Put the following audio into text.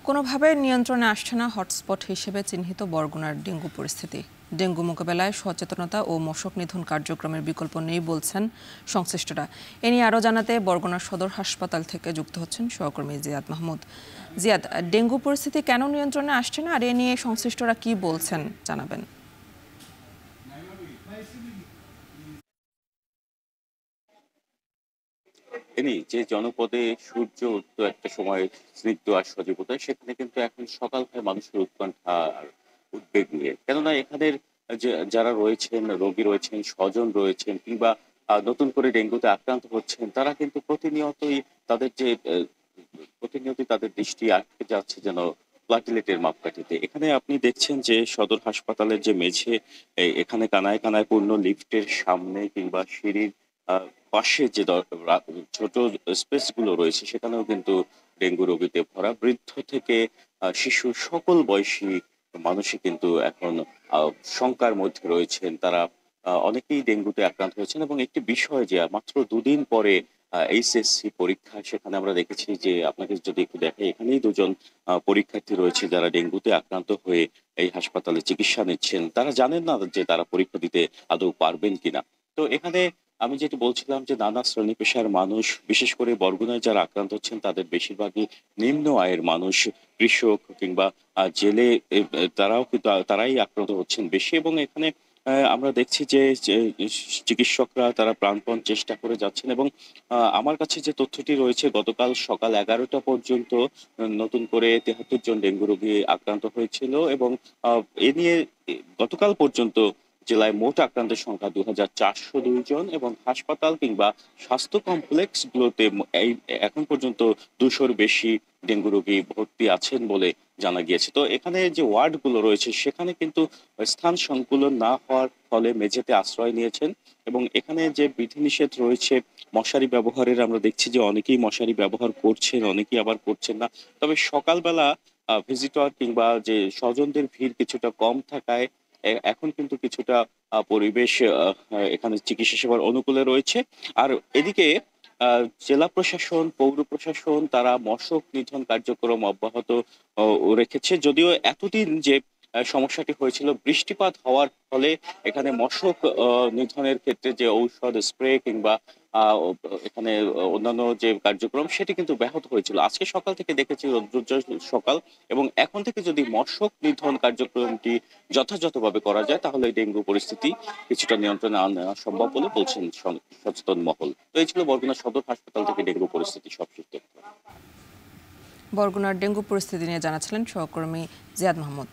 কোনোভাবে নিয়ন্ত্রণে আসছে না হটস্পট হিসেবে চিহ্নিত বরগুনার ডেঙ্গু পরিস্থিতি। ডেঙ্গু মোকাবেলায় সচেতনতা ও মশক নিধন কার্যক্রমের বিকল্প নেই বলছেন সংশ্লিষ্টরা। এ নিয়ে আরও জানাতে বরগুনা সদর হাসপাতাল থেকে যুক্ত হচ্ছেন সহকর্মী জিয়াদ মাহমুদ। জিয়াদ, ডেঙ্গু পরিস্থিতি কেন নিয়ন্ত্রণে আসছে না আর এ নিয়ে সংশ্লিষ্টরা কি বলছেন জানাবেন। যে জনপদে সূর্য উঠতো একটা সময় স্নিগ্ধ আর সজীবতায়, সেখানে কিন্তু এখন সকাল হয় মানুষের উৎকণ্ঠা আর উদ্বেগ নিয়ে। কেননা এখানের যারা রয়েছেন, রোগী রয়েছেন, স্বজন রয়েছেন, কিংবা নতুন করে ডেঙ্গুতে আক্রান্ত হচ্ছেন, তারা কিন্তু প্রতিনিয়তই তাদের দৃষ্টি আটকে যাচ্ছে যেন প্লাটিলেটের মাপকাঠিতে। এখানে আপনি দেখছেন যে সদর হাসপাতালের যে মেঝে, এখানে কানায় কানায় পূর্ণ, লিফটের সামনে কিংবা সিঁড়ির পাশে যে ছোট স্পেস গুলো রয়েছে, সেখানেও কিন্তু ডেঙ্গু রোগীতে ভরা। বৃদ্ধ থেকে শিশু, সকল বয়সী মানুষই কিন্তু এখন শঙ্কার মধ্যে রয়েছেন। তারা অনেকেই ডেঙ্গুতে আক্রান্ত হয়েছেন, এবং একটি বিষয় যে মাত্র দুদিন পরে এইচএসসি পরীক্ষা, সেখানে আমরা দেখেছি যে, আপনাকে যদি একটু দেখাই, এখানেই দুজন পরীক্ষার্থী রয়েছে যারা ডেঙ্গুতে আক্রান্ত হয়ে এই হাসপাতালে চিকিৎসা নিচ্ছেন। তারা জানেন না যে তারা পরীক্ষা দিতে আদৌ পারবেন কিনা। তো এখানে আমি যেটা বলছিলাম যে, নানা শ্রেণী পেশার মানুষ, বিশেষ করে বরগুনায় যারা আক্রান্ত হচ্ছেন, তাদের বেশিরভাগই নিম্ন আয়ের মানুষ, কৃষক কিংবা জেলে। তারাও কিন্তু তারাই আক্রান্ত হচ্ছেন বেশি, এবং এখানে আমরা দেখছি যে চিকিৎসকরা তারা প্রাণপণ চেষ্টা করে যাচ্ছেন। এবং আমার কাছে যে তথ্যটি রয়েছে, গতকাল সকাল 11টা পর্যন্ত নতুন করে 73 জন ডেঙ্গু রোগী আক্রান্ত হয়েছিল, এবং এ নিয়ে গতকাল পর্যন্ত জেলায় মোট আক্রান্তের সংখ্যা 2402 জন, এবং হাসপাতাল কিংবা স্বাস্থ্য কমপ্লেক্স গুলোতে এই এখন পর্যন্ত 200-র বেশি ডেঙ্গু রোগী ভর্তি আছেন বলে জানা গিয়েছে। তো এখানে যে ওয়ার্ড গুলো রয়েছে, সেখানে কিন্তু স্থান সংকুলন না হওয়ার ফলে মেঝেতে আশ্রয় নিয়েছেন, এবং এখানে যে বিধিনিষেধ রয়েছে মশারি ব্যবহারের, আমরা দেখছি যে অনেকেই মশারি ব্যবহার করছেন, অনেকেই আবার করছেন না। তবে সকালবেলা ভিজিটর কিংবা যে স্বজনদের ভিড় কিছুটা কম থাকায় এখন কিন্তু কিছুটা পরিবেশ এখানে চিকিৎসা সেবার অনুকূলে রয়েছে। আর এদিকে জেলা প্রশাসন, পৌর প্রশাসন, তারা মশক নিধন কার্যক্রম অব্যাহত রেখেছে। যদিও এতদিন যে সমস্যাটি হয়েছিল, বৃষ্টিপাত হওয়ার ফলে এখানে মশক নিধনের ক্ষেত্রে যে ঔষধ স্প্রে কিংবা এখানে অন্যান্য যে কার্যক্রম, সেটি কিন্তু ব্যাহত হয়েছিল। আজকে সকাল থেকে দেখেছি রৌদ্রোজ্জ্বল সকাল, এবং এখন থেকে যদি মশক নিধন কার্যক্রমটি যথাযথভাবে করা যায়, তাহলে এই ডেঙ্গু পরিস্থিতি কিছুটা নিয়ন্ত্রণে আনা সম্ভব বলে বলছেন সচেতন মহল। তো এই ছিল বরগুনা সদর হাসপাতাল থেকে ডেঙ্গু পরিস্থিতি সবশেষ তথ্য। বরগুনার ডেঙ্গু পরিস্থিতি নিয়ে জানাচ্ছিলেন সহকর্মী জিয়াদ মাহমুদ।